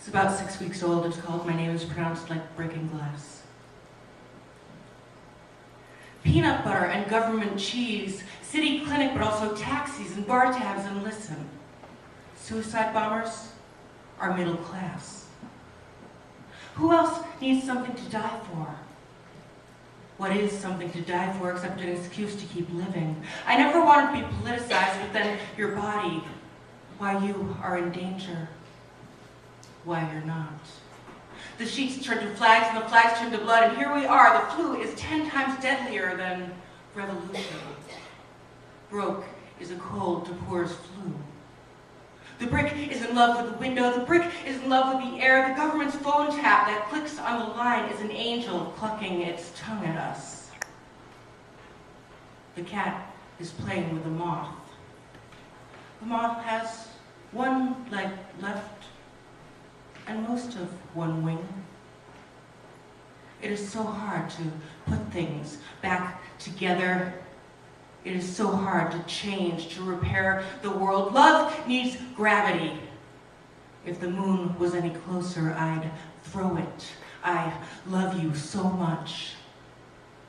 It's about 6 weeks old. It's called My Name is Pronounced Like Breaking Glass. Peanut butter and government cheese, city clinic, but also taxis and bar tabs, and listen. Suicide bombers are middle class. Who else needs something to die for? What is something to die for except an excuse to keep living? I never wanted to be politicized, but then your body, why you are in danger, why you're not. The sheets turn to flags and the flags turn to blood, and here we are. The flu is 10 times deadlier than revolution. Broke is a cold to poor's flu. The brick is in love with the window. The brick is in love with the air. The government's phone tap that clicks on the line is an angel clucking its tongue at us. The cat is playing with a moth. The moth has one leg left and most of one wing. It is so hard to put things back together. It is so hard to change, to repair the world. Love needs gravity. If the moon was any closer, I'd throw it. I love you so much.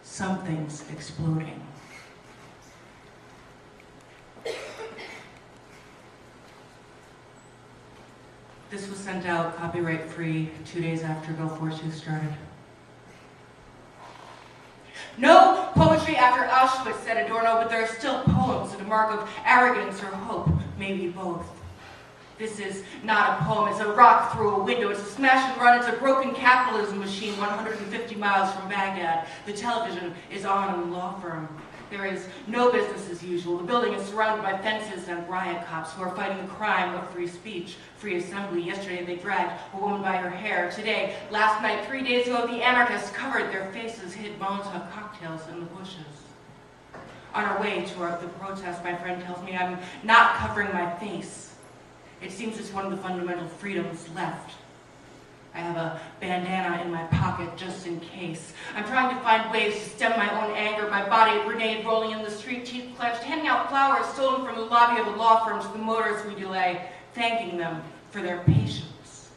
Something's exploding. This was sent out copyright-free 2 days after Gulf War II started. No poetry after Auschwitz, said Adorno, but there are still poems, and a mark of arrogance or hope, maybe both. This is not a poem, it's a rock through a window, it's a smash and run, it's a broken capitalism machine 150 miles from Baghdad. The television is on in the law firm. There is no business as usual. The building is surrounded by fences and riot cops who are fighting the crime of free speech, free assembly. Yesterday they dragged a woman by her hair. Today, last night, 3 days ago, the anarchists covered their faces, hid Molotov cocktails in the bushes. On our way to the protest, my friend tells me I'm not covering my face. It seems it's one of the fundamental freedoms left. I have a bandana in my pocket just in case. I'm trying to find ways to stem my own anger, my body a grenade rolling in the street, teeth clenched, handing out flowers stolen from the lobby of a law firm to the motorists we delay, thanking them for their patience.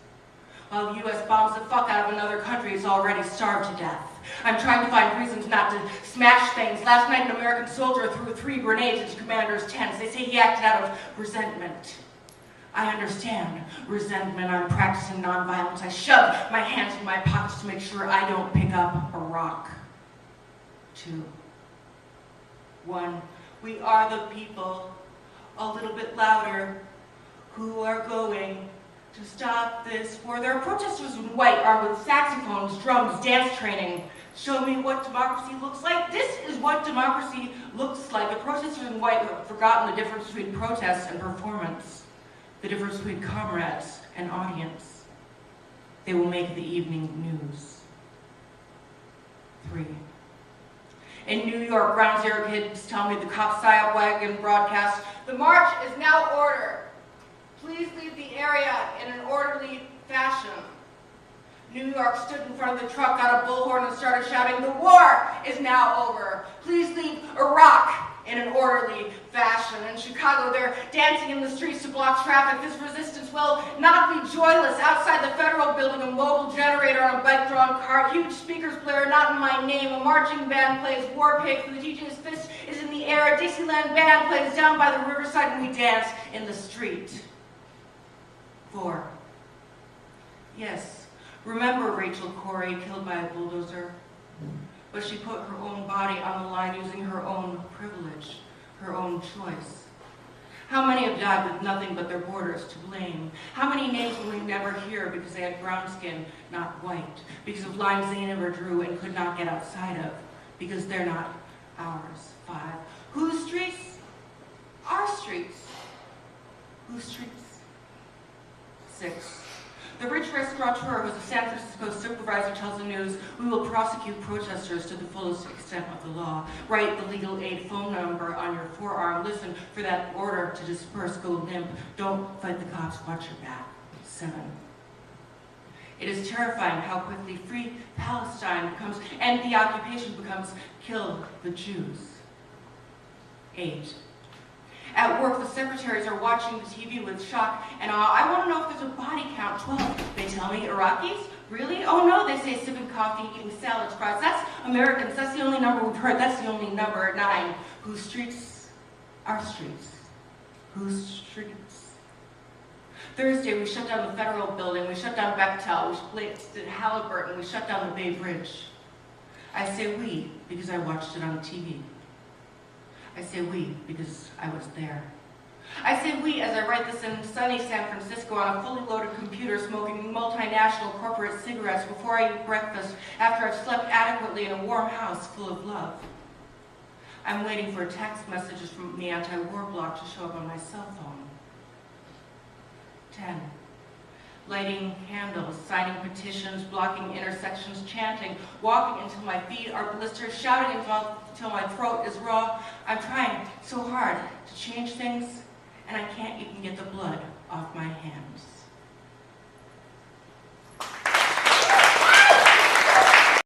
While the U.S. bombs the fuck out of another country, it's already starved to death. I'm trying to find reasons not to smash things. Last night an American soldier threw 3 grenades into commander's tents. They say he acted out of resentment. I understand resentment. I'm practicing nonviolence. I shove my hands in my pockets to make sure I don't pick up a rock. 2, 1. We are the people, a little bit louder, who are going to stop this war. There are protesters in white, armed with saxophones, drums, dance training. Show me what democracy looks like. This is what democracy looks like. The protesters in white have forgotten the difference between protest and performance. The difference between comrades and audience. They will make the evening news. 3. In New York, Ground Zero kids tell me the cop psyop wagon broadcast, "The march is now ordered. Please leave the area in an orderly fashion." New York stood in front of the truck, got a bullhorn, and started shouting, "The war is now over. Please leave Iraq in an orderly fashion." In Chicago, they're dancing in the streets to block traffic. This resistance will not be joyless. Outside the federal building, a mobile generator on a bike-drawn cart, huge speakers blare, "Not in my name." A marching band plays War Pig, for the DJ's fist is in the air. A Dixieland band plays Down by the Riverside, and we dance in the street. 4. Yes, remember Rachel Corrie, killed by a bulldozer? But she put her own body on the line using her own privilege, her own choice. How many have died with nothing but their borders to blame? How many names will we never hear because they had brown skin, not white? Because of lines they never drew and could not get outside of? Because they're not ours. 5. Whose streets? Our streets. Whose streets? 6. The rich restaurateur, who's a San Francisco supervisor, tells the news, "We will prosecute protesters to the fullest extent of the law. Write the legal aid phone number on your forearm. Listen for that order to disperse. Go limp. Don't fight the cops. Watch your back." 7. It is terrifying how quickly free Palestine becomes, and the occupation becomes, kill the Jews. 8. At work, the secretaries are watching the TV with shock and awe. "I want to know if there's a body count." 12, they tell tell me, Iraqis? Really? Oh no, they say sipping coffee, eating salads, fries. That's Americans. That's the only number we've heard. That's the only number at 9. Whose streets? Our streets. Whose streets? Thursday, we shut down the Federal Building. We shut down Bechtel. We blitzed at Halliburton. We shut down the Bay Bridge. I say we because I watched it on TV. I say we because I was there. I say we as I write this in sunny San Francisco on a fully loaded computer, smoking multinational corporate cigarettes before I eat breakfast, after I've slept adequately in a warm house full of love. I'm waiting for text messages from the anti-war bloc to show up on my cell phone. 10. Lighting candles, signing petitions, blocking intersections, chanting, walking until my feet are blisters, shouting until my throat is raw. I'm trying so hard to change things, and I can't even get the blood off my hands.